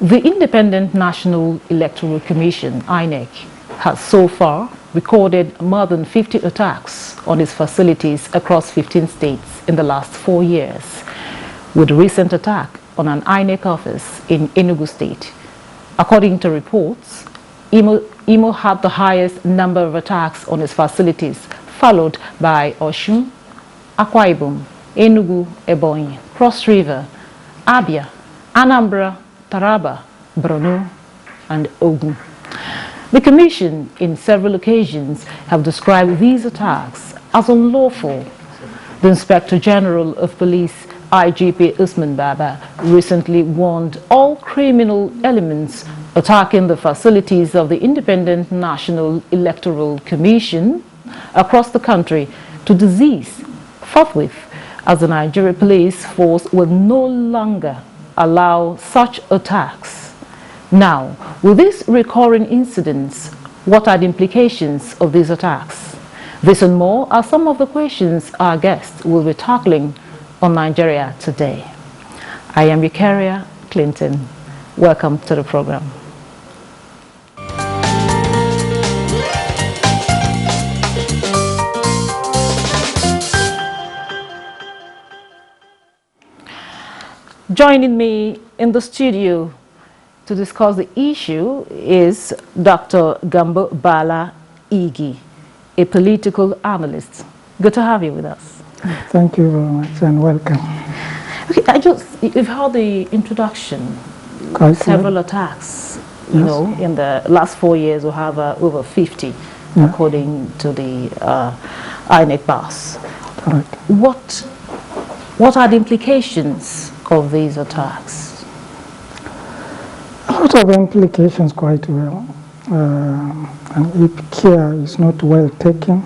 The Independent National Electoral Commission, INEC, has so far recorded more than 50 attacks on its facilities across 15 states in the last 4 years, with a recent attack on an INEC office in Enugu State. According to reports, Imo had the highest number of attacks on its facilities, followed by Osun, Akwa Ibom, Enugu, Ebonyi, Cross River, Abia, Anambra, Taraba, Borno, and Ogun. The Commission, in several occasions, have described these attacks as unlawful. The Inspector General of Police, IGP Usman Baba, recently warned all criminal elements attacking the facilities of the Independent National Electoral Commission across the country to cease forthwith, as the Nigerian police force will no longer allow such attacks. Now, with these recurring incidents, what are the implications of these attacks? This and more are some of the questions our guests will be tackling on Nigeria Today. I am Eucharia Clinton. Welcome to the program. Joining me in the studio to discuss the issue is Dr. Gambo Bala Igi, a political analyst. Good to have you with us. Thank you very much and welcome. Okay, you've heard the introduction. Several attacks, you know, in the last 4 years we have over 50, according to the INEC BAS. Correct. What are the implications of these attacks? A lot of implications, quite well. And if care is not well taken,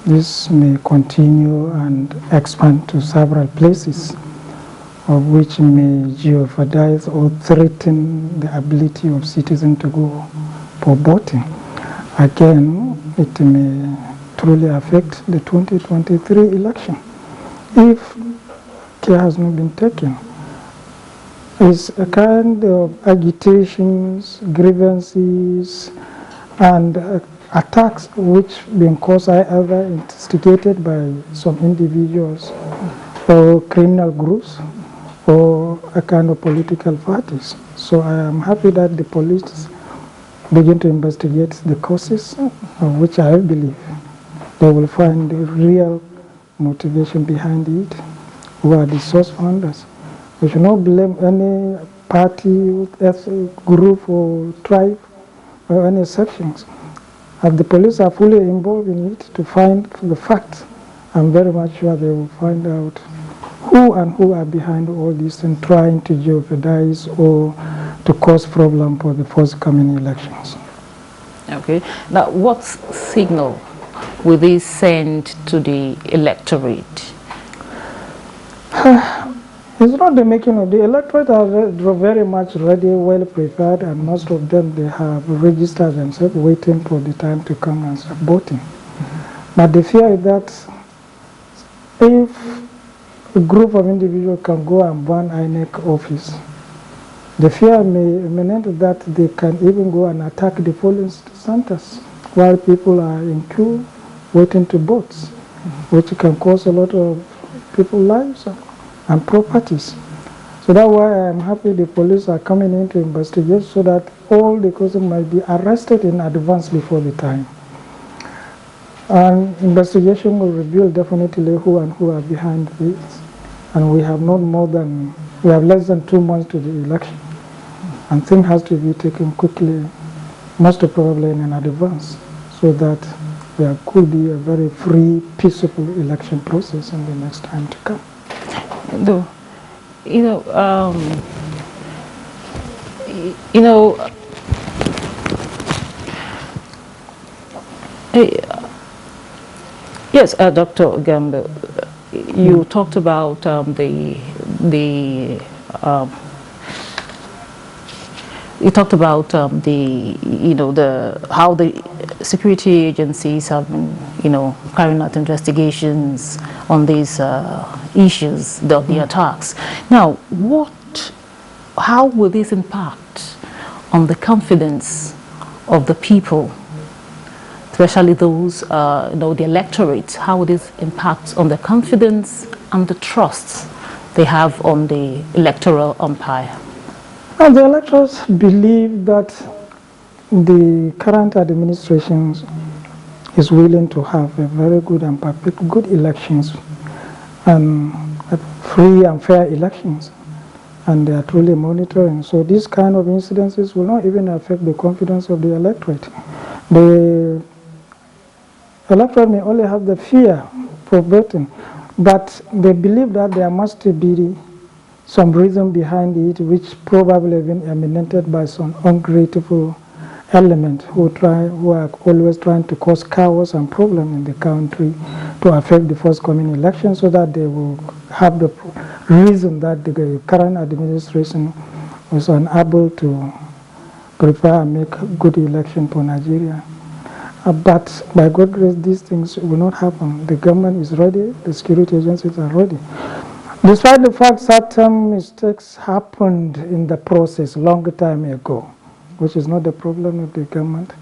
this may continue and expand to several places, of which may jeopardize or threaten the ability of citizens to go for voting. Again, it may truly affect the 2023 election if care has not been taken. It's a kind of agitations, grievances, and attacks which being caused either instigated by some individuals or criminal groups or a kind of political parties. So I am happy that the police begin to investigate the causes, of which I believe they will find the real motivation behind it, who are the source founders. We should not blame any party, ethnic group or tribe or any sections. As the police are fully involved in it to find the facts, I'm very much sure they will find out who are behind all this and trying to jeopardize or to cause problem for the forthcoming elections. Okay. Now, what signal will this send to the electorate? It's not the making of the electorate are very much ready, well prepared, and most of them they have registered themselves waiting for the time to come and start voting. But the fear is that if a group of individuals can go and burn INEC office, the fear may emanate that they can even go and attack the polling centers while people are in queue waiting to vote, which can cause a lot of people's lives and properties. So that's why I'm happy the police are coming in to investigate so that all the causes might be arrested in advance before the time. And investigation will reveal definitely who are behind this. And we have less than 2 months to the election. And things has to be taken quickly, most probably in advance, so that there could be a very free, peaceful election process in the next time to come. Though, yes, Dr. Gambo, you talked about you talked about how the security agencies have been, carrying out investigations on these issues, the attacks. Now, what how will this impact on the confidence of the people, especially those, the electorate? How will this impact on the confidence and the trust they have on the electoral umpire? And the electors believe that the current administration is willing to have a very good and perfect good elections and free and fair elections, and they are truly monitoring. So these kind of incidences will not even affect the confidence of the electorate. The electorate may only have the fear for voting, but they believe that there must be some reason behind it, which probably have been emanated by some ungrateful element who are always trying to cause chaos and problem in the country to affect the forthcoming election, so that they will have the reason that the current administration was unable to prepare and make a good election for Nigeria. But by God's grace, these things will not happen. The government is ready, the security agencies are ready. Despite the fact certain mistakes happened in the process long time ago, which is not the problem of the government,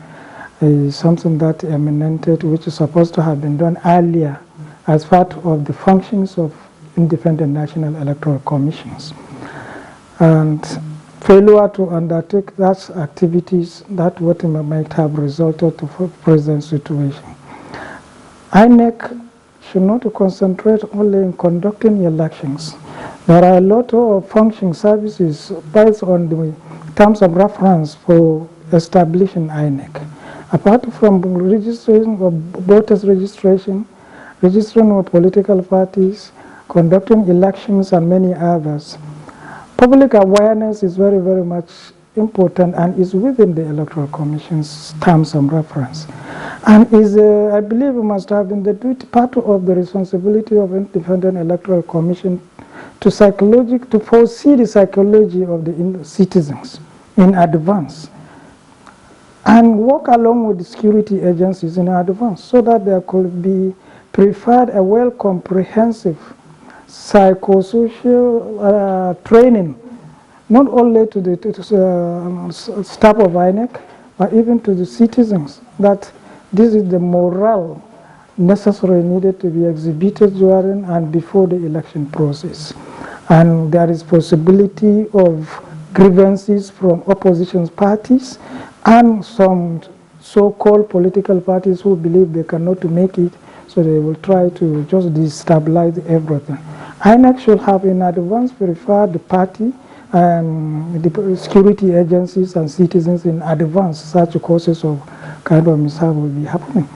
is something that emanated, which is supposed to have been done earlier as part of the functions of independent national electoral commissions. And failure to undertake that activities, that what might have resulted to the present situation. INEC should not concentrate only in conducting elections. There are a lot of functioning services based on the terms of reference for establishing INEC. Apart from registration of voters registration, registering of political parties, conducting elections, and many others, public awareness is very, very much important and is within the Electoral Commission's terms of reference. And is, I believe, it must have been the duty, part of the responsibility of independent Electoral Commission to foresee the psychology of the citizens in advance and work along with the security agencies in advance, so that there could be preferred a well comprehensive psychosocial training, not only to the staff of INEC, but even to the citizens, that this is the morale necessary needed to be exhibited during and before the election process. And there is possibility of grievances from opposition parties and some so-called political parties who believe they cannot make it, so they will try to just destabilize everything. INEC should have in advance verified the party and the security agencies and citizens in advance such causes of kind of mishap will be happening.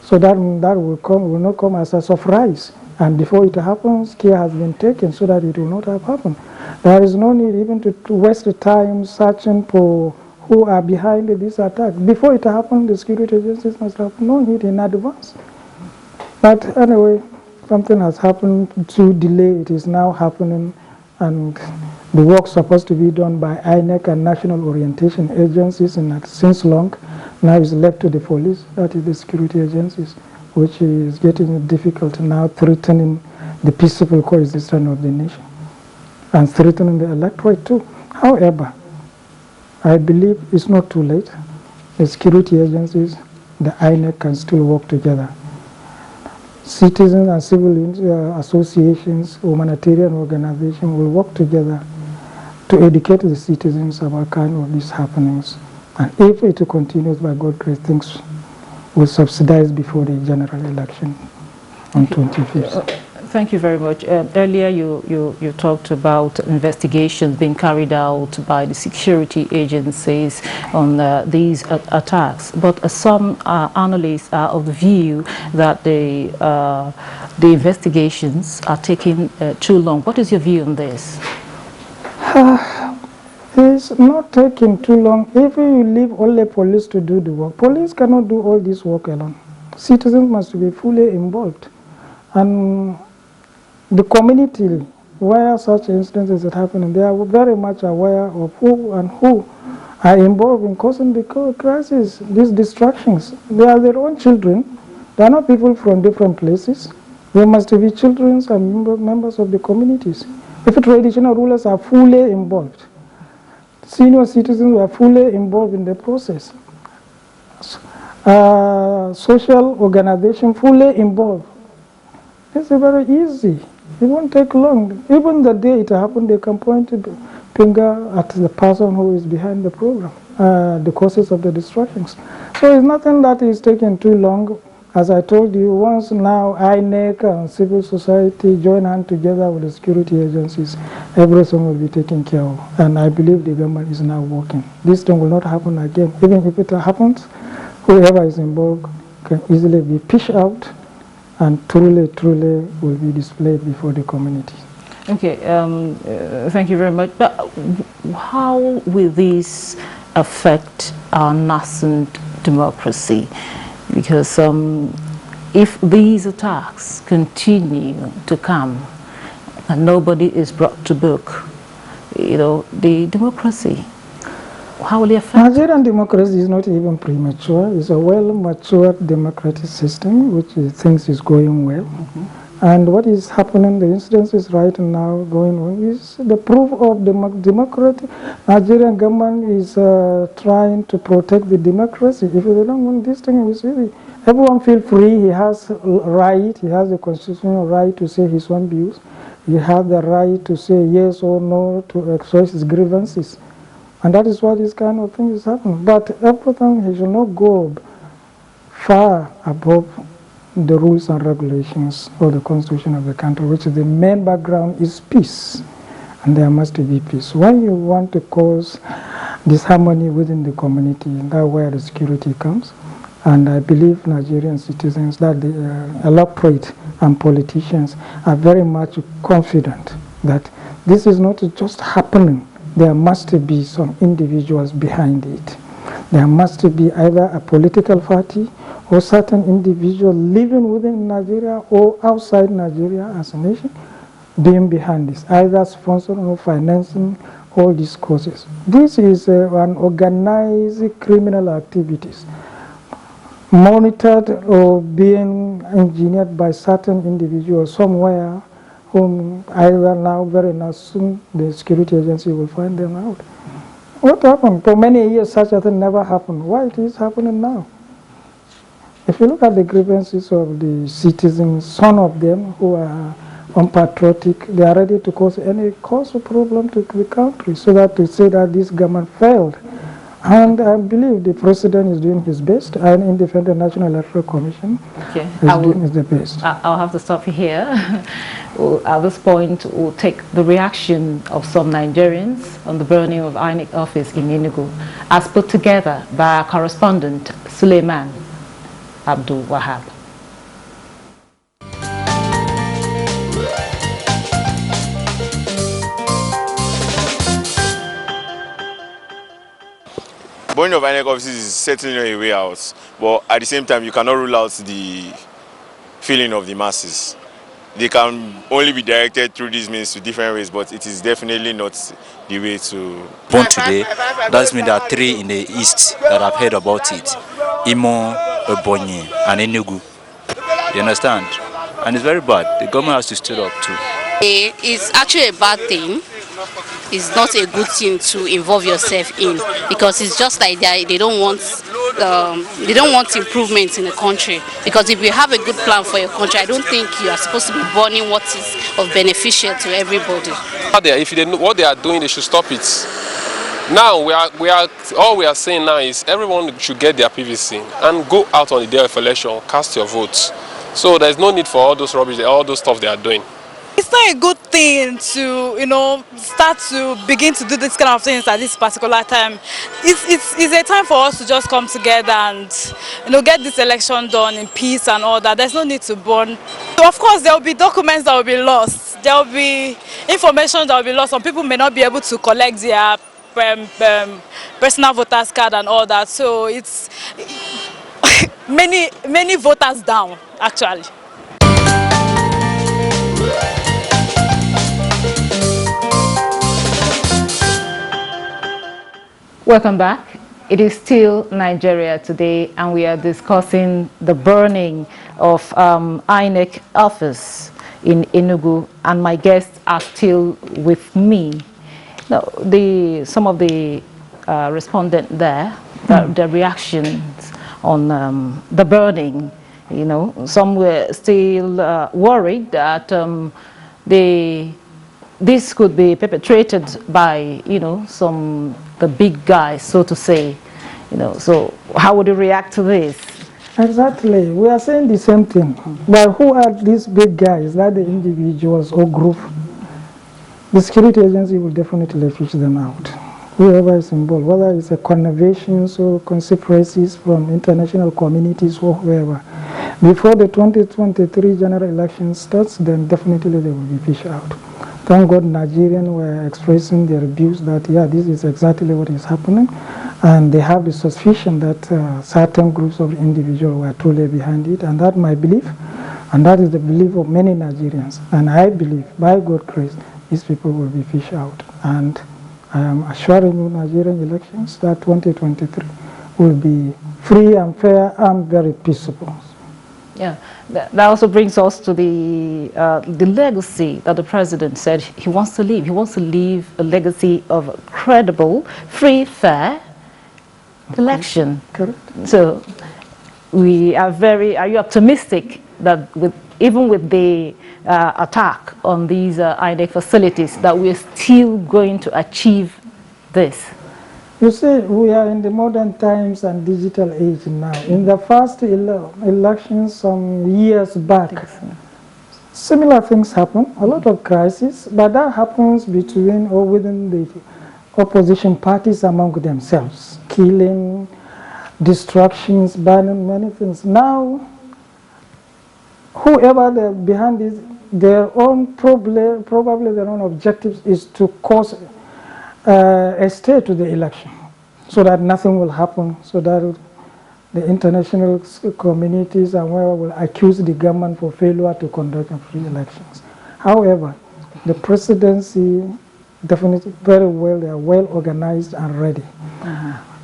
So that will not come as a surprise. And before it happens, care has been taken so that it will not have happened. There is no need even to waste the time searching for who are behind this attack. Before it happened, the security agencies must have known it in advance. But anyway, something has happened to delay. It is now happening, and the work supposed to be done by INEC and national orientation agencies since long now is left to the police, that is the security agencies, which is getting difficult now, threatening the peaceful coexistence of the nation and threatening the electorate too. However, I believe it's not too late. The security agencies, the INEC can still work together. Citizens and civil associations, humanitarian organizations will work together to educate the citizens about kind of these happenings. And if it continues, by God's grace, things will subsidize before the general election on 25th. Thank you very much. Earlier you talked about investigations being carried out by the security agencies on these attacks, but some analysts are of the view that the investigations are taking too long. What is your view on this? It's not taking too long if you leave only police to do the work. Police cannot do all this work alone. Citizens must be fully involved. And the community where such instances are happening, they are very much aware of who are involved in causing the crisis, these distractions. They are their own children. They are not people from different places. They must be children and members of the communities. If traditional rulers are fully involved, Senior citizens were fully involved in the process. Social organization fully involved. It's very easy. It won't take long. Even the day it happened, they can point a finger at the person who is behind the program, the causes of the destructions. So it's nothing that is taking too long. As I told you, once now INEC and civil society join hands together with the security agencies, everything will be taken care of. And I believe the government is now working. This thing will not happen again. Even if it happens, whoever is involved can easily be pitched out and truly will be displayed before the community. Okay, thank you very much. But how will this affect our nascent democracy? Because if these attacks continue to come and nobody is brought to book, you know, the democracy, how will it affect? Nigerian democracy is not even premature. It's a well-matured democratic system, which thinks is going well. And what is happening, the instances right now going on, is the proof of the democratic. Nigerian government is trying to protect the democracy. If they don't want this thing, we see everyone feel free. He has right. He has the constitutional right to say his own views. He has the right to say yes or no, to express his grievances. And that is why this kind of thing is happening. But everything, he should not go far above the rules and regulations of the constitution of the country, which is the main background is peace. And there must be peace. When you want to cause disharmony within the community, that's where the security comes. And I believe Nigerian citizens, that the electorate and politicians are very much confident that this is not just happening. There must be some individuals behind it. There must be either a political party or certain individual living within Nigeria or outside Nigeria as a nation being behind this, either sponsoring or financing all these causes. This is an organized criminal activities monitored or being engineered by certain individuals somewhere, whom either now, very soon, the security agency will find them out. What happened? For many years, such a thing never happened. Why it is happening now? If you look at the grievances of the citizens, some of them who are unpatriotic, they are ready to cause any cause of problem to the country, so that to say that this government failed. And I believe the president is doing his best, and Independent National Electoral Commission is doing the best. I'll have to stop here. At this point, we'll take the reaction of some Nigerians on the burning of INEC office in Enugu, as put together by our correspondent, Suleiman Abdul Wahab. Burning of INEC offices is certainly not a way out, but at the same time, you cannot rule out the feeling of the masses. They can only be directed through these means to different ways, but it is definitely not the way to... Born today, that means there are 3 in the east that I've heard about it. Imo, Ebonyi, and Enugu. You understand? And it's very bad. The government has to stand up too. It's actually a bad thing. It's not a good thing to involve yourself in, because it's just like they don't want improvements in the country. Because if you have a good plan for your country, I don't think you are supposed to be burning what is of beneficial to everybody. If they know what they are doing, they should stop it. Now all we are saying now is everyone should get their PVC and go out on the day of election, cast your votes. So there's no need for all those rubbish, all those stuff they are doing. It's not a good thing to, start to begin to do this kind of things at this particular time. It's a time for us to just come together and, get this election done in peace and all that. There's no need to burn. So of course, there will be documents that will be lost. There will be information that will be lost. Some people may not be able to collect their personal voters card and all that. So it's many voters down, actually. Welcome back. It is still Nigeria today, and we are discussing the burning of INEC office in Enugu, and my guests are still with me. Now, some of the respondents there, the reactions on the burning, you know, some were still worried that this could be perpetrated by, you know, the big guys, so to say, you know. So how would you react to this? Exactly. We are saying the same thing. But who are these big guys? That the individuals or group? The security agency will definitely fish them out. Whoever is involved, whether it's a conversations or conspiracies from international communities or whoever. Before the 2023 general election starts, then definitely they will be fished out. Thank God Nigerians were expressing their views that, yeah, this is exactly what is happening. And they have the suspicion that certain groups of individuals were truly behind it. And that's my belief. And that is the belief of many Nigerians. And I believe, by God's grace, these people will be fished out. And I am assuring you Nigerian elections that 2023 will be free and fair and very peaceable. Yeah, that also brings us to the legacy that the president said he wants to leave. He wants to leave a legacy of a credible, free, fair election. Correct. So are you optimistic that even with the attack on these INEC facilities, that we're still going to achieve this? You see, we are in the modern times and digital age now. In the first elections some years back, similar things happen, a lot of crises, but that happens between or within the opposition parties among themselves, killing, destructions, burning, many things. Now, whoever they're behind this, their own problem, probably their own objectives is to cause a stay to the election so that nothing will happen, so that the international communities and whoever will accuse the government for failure to conduct free elections. However, the presidency definitely very well, they are well organized and ready.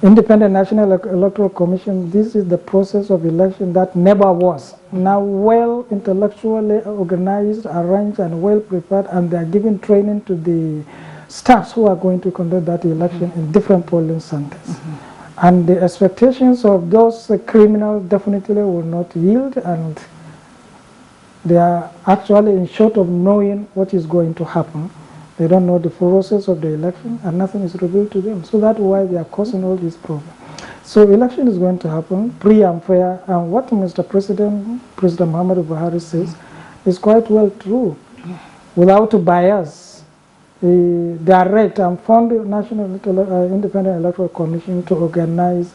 Independent National Electoral Commission, this is the process of election that never was. Now well intellectually organized, arranged and well prepared, and they are giving training to the staffs who are going to conduct that election in different polling centers. And the expectations of those criminals definitely will not yield, and they are actually in short of knowing what is going to happen. They don't know the process of the election, and nothing is revealed to them. So that's why they are causing all these problems. So election is going to happen, free and fair, and what Mr. President Muhammadu Buhari says is quite well true. Without bias, direct and fund the National Independent Electoral Commission to organize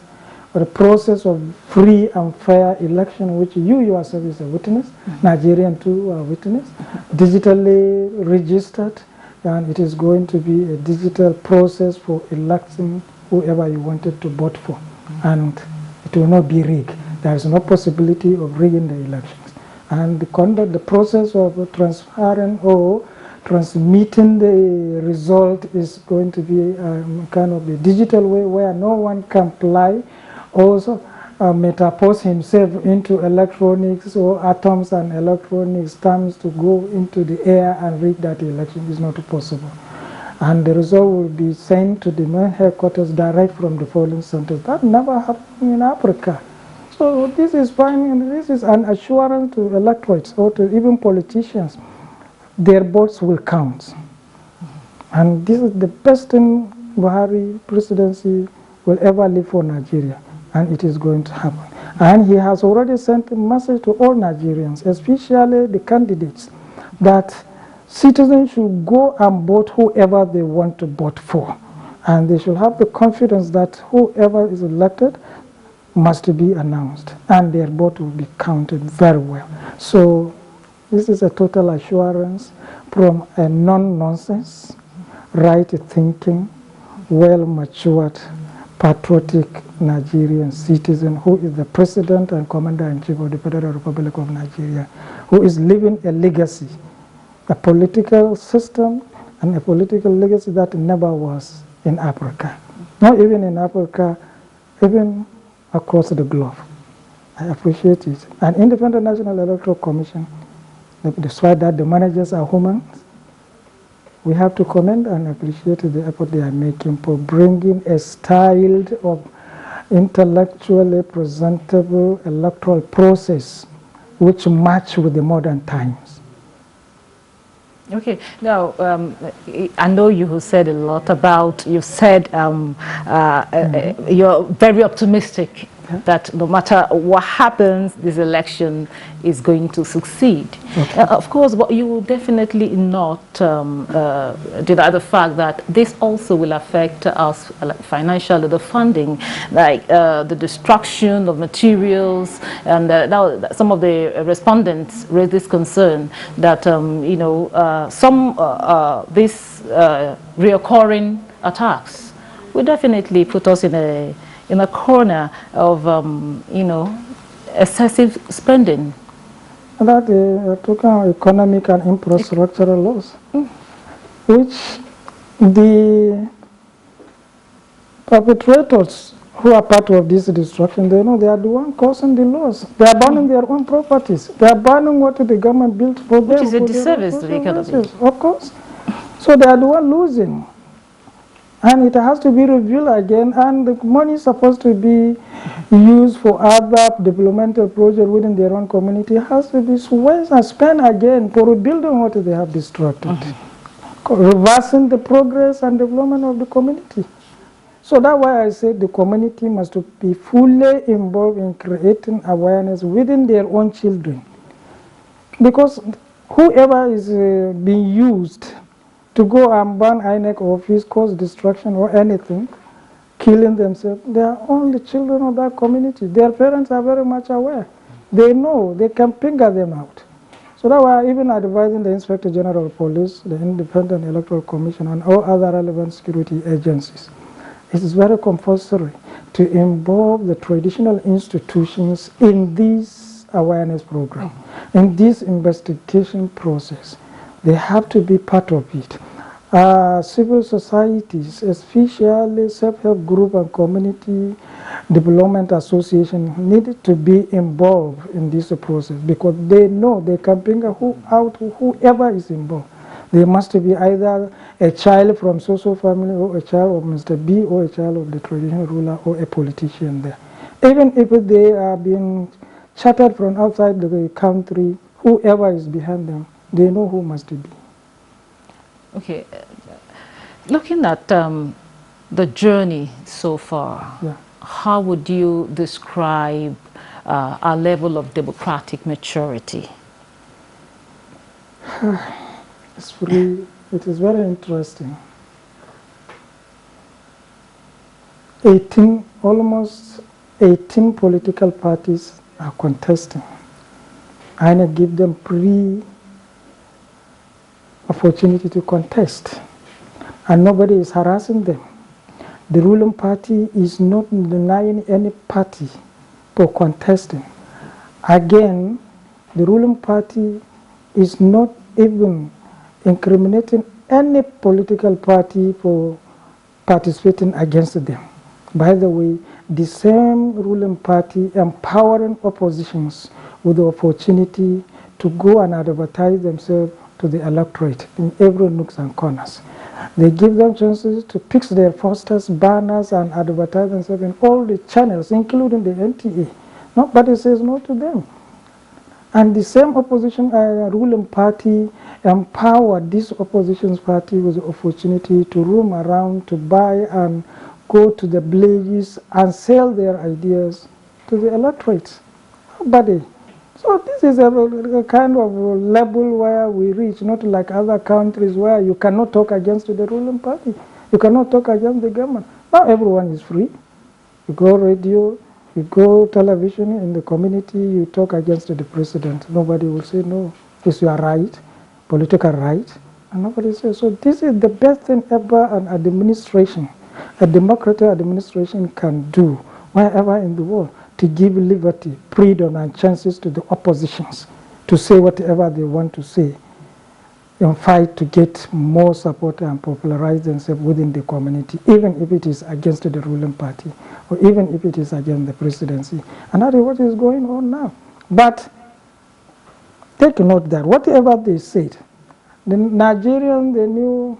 a process of free and fair election, which you yourself is a witness, Nigerian too are witness, digitally registered, and it is going to be a digital process for electing whoever you wanted to vote for, and it will not be rigged. There is no possibility of rigging the elections. And the process of transparent or transmitting the result is going to be kind of a digital way where no one can apply, also metapose himself into electronics or atoms and electronics terms to go into the air and read that election is not possible. And the result will be sent to the main headquarters direct from the polling centers. That never happened in Africa. So this is fine, and this is an assurance to electorates or to even politicians. Their votes will count. And this is the best thing Buhari presidency will ever leave for Nigeria, and it is going to happen. And he has already sent a message to all Nigerians, especially the candidates, that citizens should go and vote whoever they want to vote for. And they should have the confidence that whoever is elected must be announced, and their vote will be counted very well. So this is a total assurance from a non-nonsense, right-thinking, well-matured, patriotic Nigerian citizen who is the President and Commander-in-Chief of the Federal Republic of Nigeria, who is leaving a legacy, a political system and a political legacy that never was in Africa. Not even in Africa, even across the globe. I appreciate it. An independent National Electoral Commission, despite that the managers are humans, We have to commend and appreciate the effort they are making for bringing a styled of intellectually presentable electoral process which match with the modern times. Okay, now I know you have said a lot about, you said you're very optimistic that no matter what happens, this election is going to succeed. Okay. Of course, but you will definitely not deny the fact that this also will affect us financially, the funding, like the destruction of materials, and now some of the respondents raised this concern that you know these reoccurring attacks will definitely put us in a corner of you know, excessive spending. That talking about economic and infrastructural loss, which the perpetrators who are part of this destruction, they know they are the one causing the loss. They are burning their own properties. They are burning what the government built for them. Which is a disservice to the economy. Of course. So they are the one losing. And it has to be reviewed again, and the money is supposed to be used for other developmental projects within their own community. It has to be spent again for rebuilding what they have destroyed, reversing the progress and development of the community. So that's why I say the community must be fully involved in creating awareness within their own children. Because whoever is being used to go and burn INEC office, cause destruction or anything, killing themselves, they are only children of that community. Their parents are very much aware. They know, they can finger them out. So that's why even advising the Inspector General of Police, the Independent Electoral Commission, and all other relevant security agencies, it is very compulsory to involve the traditional institutions in this awareness program, in this investigation process. They have to be part of it. Civil societies, especially self-help group and community development association, need to be involved in this process because they know they can bring out whoever is involved. They must be either a child from social family or a child of Mr. B or a child of the traditional ruler or a politician there. Even if they are being chartered from outside the country, whoever is behind them, they know who must be. Okay, looking at the journey so far, how would you describe our level of democratic maturity? It is very interesting. Almost 18 political parties are contesting. I give them opportunity to contest, and nobody is harassing them. The ruling party is not denying any party for contesting. Again, the ruling party is not even incriminating any political party for participating against them. By the way, the same ruling party empowering oppositions with the opportunity to go and advertise themselves to the electorate in every nooks and corners. They give them chances to fix their posters, banners, and advertise themselves in all the channels, including the NTA. Nobody says no to them. And the same opposition ruling party empowered this opposition party with the opportunity to roam around, to buy and go to the villages and sell their ideas to the electorate. Nobody. So this is a kind of level where we reach, not like other countries where you cannot talk against the ruling party. You cannot talk against the government. Now everyone is free. You go radio, you go television in the community, you talk against the president. Nobody will say no. It's your right, political right. And nobody says so. This is the best thing ever an administration, a democratic administration can do wherever in the world, to give liberty, freedom, and chances to the oppositions to say whatever they want to say and fight to get more support and popularize themselves within the community, even if it is against the ruling party or even if it is against the presidency. And that is what is going on now. But take note that whatever they said, The Nigerians, they knew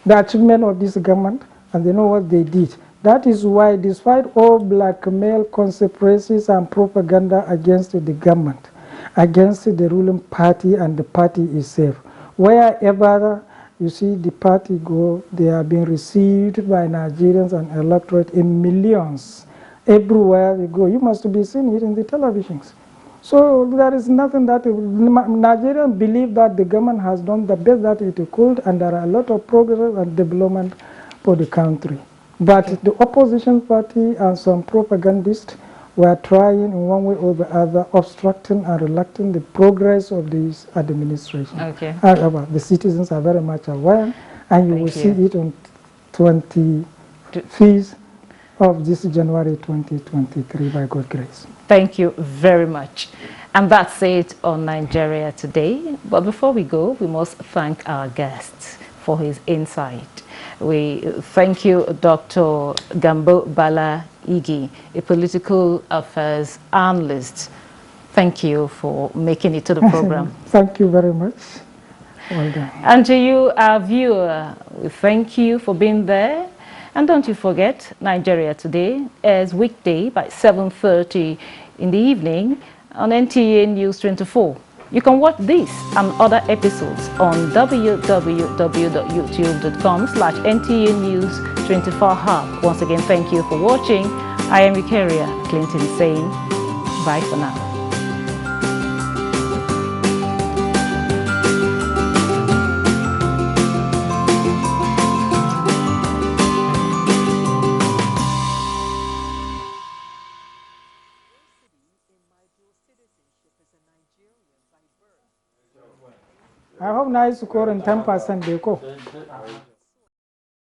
the achievement of this government and they know what they did. That is why, despite all blackmail, conspiracies and propaganda against the government, against the ruling party and the party itself, wherever you see the party go, they are being received by Nigerians and electorate in millions. Everywhere they go, you must be seeing it in the televisions. So there is nothing that Nigerians believe that the government has done the best that it could, and there are a lot of progress and development for the country. But the opposition party and some propagandists were trying in one way or the other, obstructing and reluctant the progress of this administration. Okay. However, the citizens are very much aware, and you will see it on 25th of this January 2023 by God's grace. Thank you very much. And that's it on Nigeria Today. But before we go, we must thank our guest for his insight. We thank you, Dr. Gambo Bala Igi, a political affairs analyst. Thank you for making it to the program. Thank you very much. Well done. And to you, our viewer, we thank you for being there. And don't you forget, Nigeria Today airs weekday by 7:30 in the evening on NTA News 24. You can watch this and other episodes on www.youtube.com/NTA News 24 Hub. Once again, thank you for watching. I am Eukaria Clinton saying bye for now. I hope nice score in 10% they go.